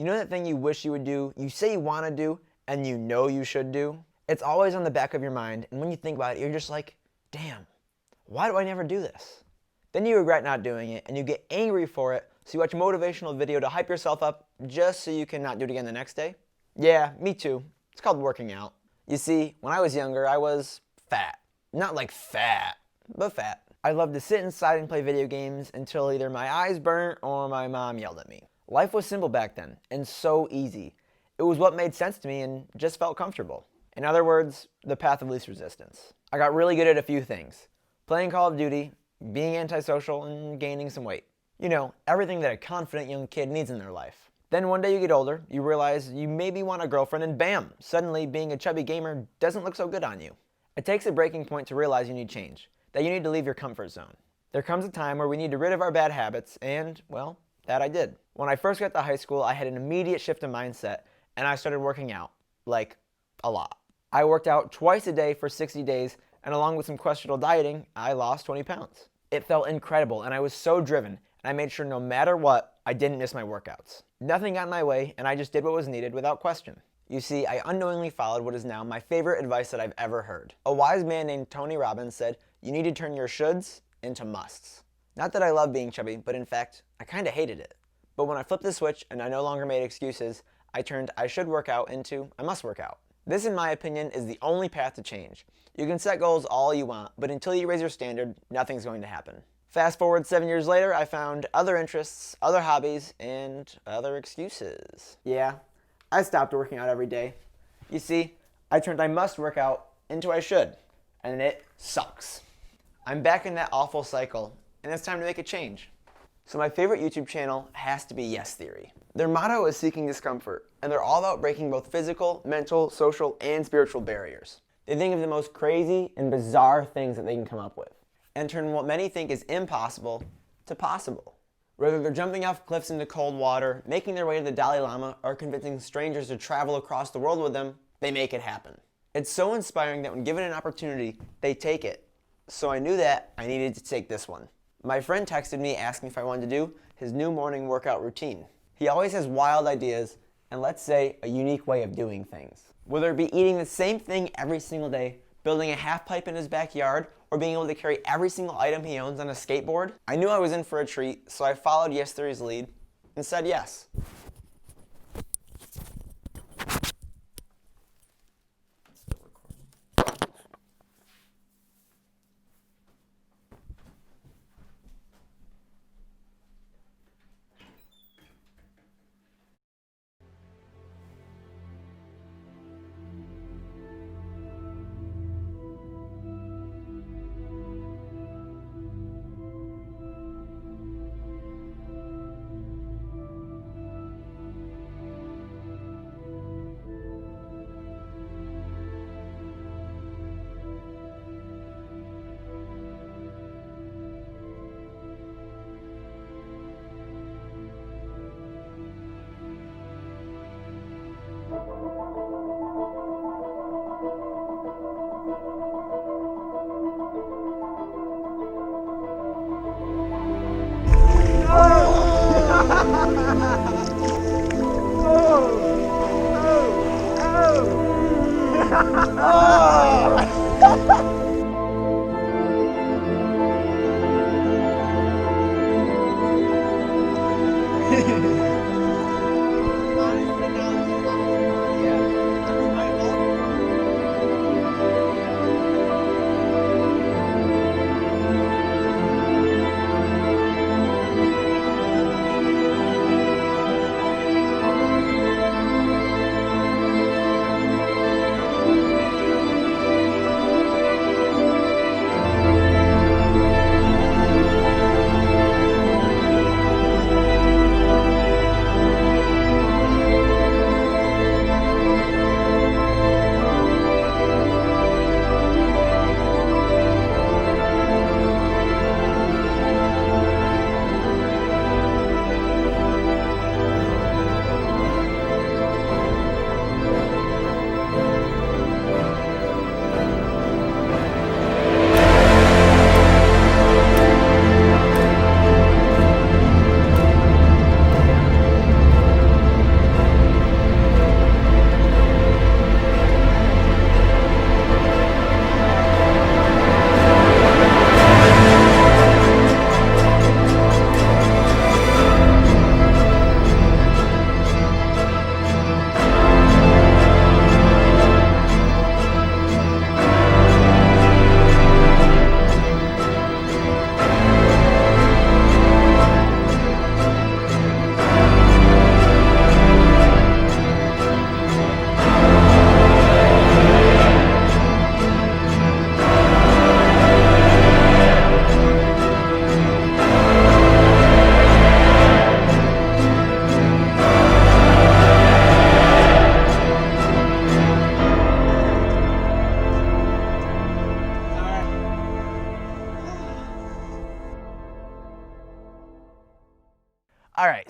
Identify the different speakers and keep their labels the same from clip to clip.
Speaker 1: You know that thing you wish you would do, you say you want to do, and you know you should do? It's always on the back of your mind, and when you think about it, you're just like, damn, why do I never do this? Then you regret not doing it, and you get angry for it, so you watch a motivational video to hype yourself up just so you can not do it again the next day. Yeah, me too. It's called working out. You see, when I was younger, I was fat. Not like fat, but fat. I loved to sit inside and play video games until either my eyes burnt or my mom yelled at me. Life was simple back then, and so easy. It was what made sense to me and just felt comfortable. In other words, the path of least resistance. I got really good at a few things. Playing Call of Duty, being antisocial, and gaining some weight. You know, everything that a confident young kid needs in their life. Then one day you get older, you realize you maybe want a girlfriend, and bam, suddenly being a chubby gamer doesn't look so good on you. It takes a breaking point to realize you need change, that you need to leave your comfort zone. There comes a time where we need to rid of our bad habits, and, well, that I did. When I first got to high school, I had an immediate shift in mindset, and I started working out. Like, a lot. I worked out twice a day for 60 days, and along with some questionable dieting, I lost 20 pounds. It felt incredible, and I was so driven, and I made sure no matter what, I didn't miss my workouts. Nothing got in my way, and I just did what was needed without question. You see, I unknowingly followed what is now my favorite advice that I've ever heard. A wise man named Tony Robbins said, "You need to turn your shoulds into musts." Not that I love being chubby, but in fact, I kinda hated it. But when I flipped the switch and I no longer made excuses, I turned I should work out into I must work out. This, in my opinion, is the only path to change. You can set goals all you want, but until you raise your standard, nothing's going to happen. Fast forward 7 years later, I found other interests, other hobbies, and other excuses. Yeah, I stopped working out every day. You see, I turned I must work out into I should, and it sucks. I'm back in that awful cycle, and it's time to make a change. So my favorite YouTube channel has to be Yes Theory. Their motto is seeking discomfort, and they're all about breaking both physical, mental, social, and spiritual barriers. They think of the most crazy and bizarre things that they can come up with, and turn what many think is impossible to possible. Whether they're jumping off cliffs into cold water, making their way to the Dalai Lama, or convincing strangers to travel across the world with them, they make it happen. It's so inspiring that when given an opportunity, they take it. So I knew that I needed to take this one. My friend texted me asking if I wanted to do his new morning workout routine. He always has wild ideas and, let's say, a unique way of doing things. Whether it be eating the same thing every single day, building a half pipe in his backyard, or being able to carry every single item he owns on a skateboard, I knew I was in for a treat, so I followed Yes Theory's lead and said yes.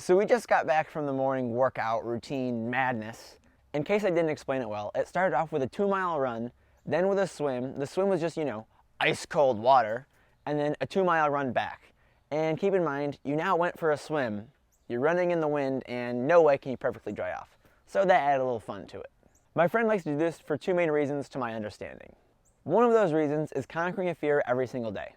Speaker 1: So we just got back from the morning workout routine madness. In case I didn't explain it well, it started off with a 2-mile run, then with a swim. The swim was just, ice cold water, and then a 2-mile run back. And keep in mind, you now went for a swim, you're running in the wind, and no way can you perfectly dry off. So that added a little fun to it. My friend likes to do this for 2 main reasons to my understanding. One of those reasons is conquering a fear every single day.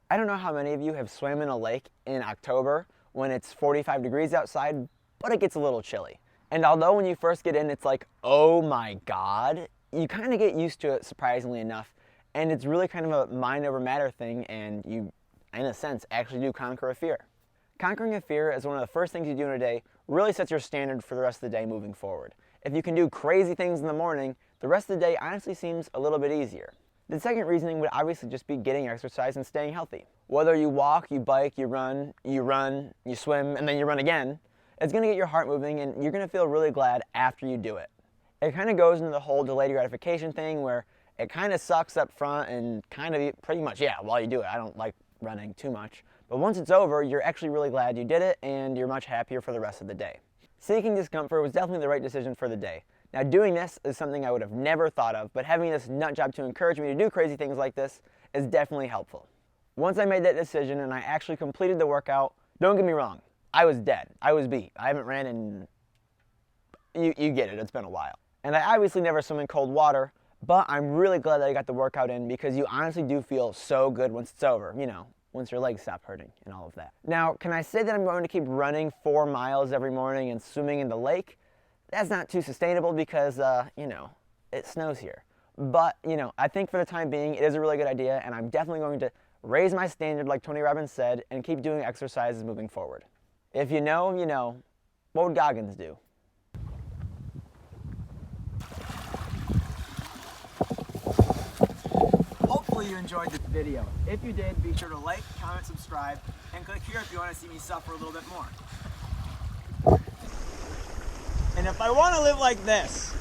Speaker 1: I don't know how many of you have swam in a lake in October when it's 45 degrees outside, but it gets a little chilly. And although when you first get in, it's like, oh my God, you kind of get used to it surprisingly enough. And it's really kind of a mind over matter thing, and you, in a sense, actually do conquer a fear. Conquering a fear is one of the first things you do in a day, really sets your standard for the rest of the day moving forward. If you can do crazy things in the morning, the rest of the day honestly seems a little bit easier. The second reasoning would obviously just be getting exercise and staying healthy. Whether you walk, you bike, you run, you swim, and then you run again, it's going to get your heart moving and you're going to feel really glad after you do it. It kind of goes into the whole delayed gratification thing where it kind of sucks up front and kind of pretty much, while you do it. I don't like running too much. But once it's over, you're actually really glad you did it and you're much happier for the rest of the day. Seeking discomfort was definitely the right decision for the day. Now doing this is something I would have never thought of, but having this nut job to encourage me to do crazy things like this is definitely helpful. Once I made that decision and I actually completed the workout, don't get me wrong, I was dead. I was beat. I haven't ran in, you get it, it's been a while. And I obviously never swim in cold water, but I'm really glad that I got the workout in because you honestly do feel so good once it's over, once your legs stop hurting and all of that. Now, can I say that I'm going to keep running 4 miles every morning and swimming in the lake? That's not too sustainable because, it snows here. But, I think for the time being, it is a really good idea, and I'm definitely going to raise my standard like Tony Robbins said and keep doing exercises moving forward. If you know, you know. What would Goggins do? Hopefully you enjoyed this video. If you did, be sure to like, comment, subscribe, and click here if you want to see me suffer a little bit more. And if I want to live like this,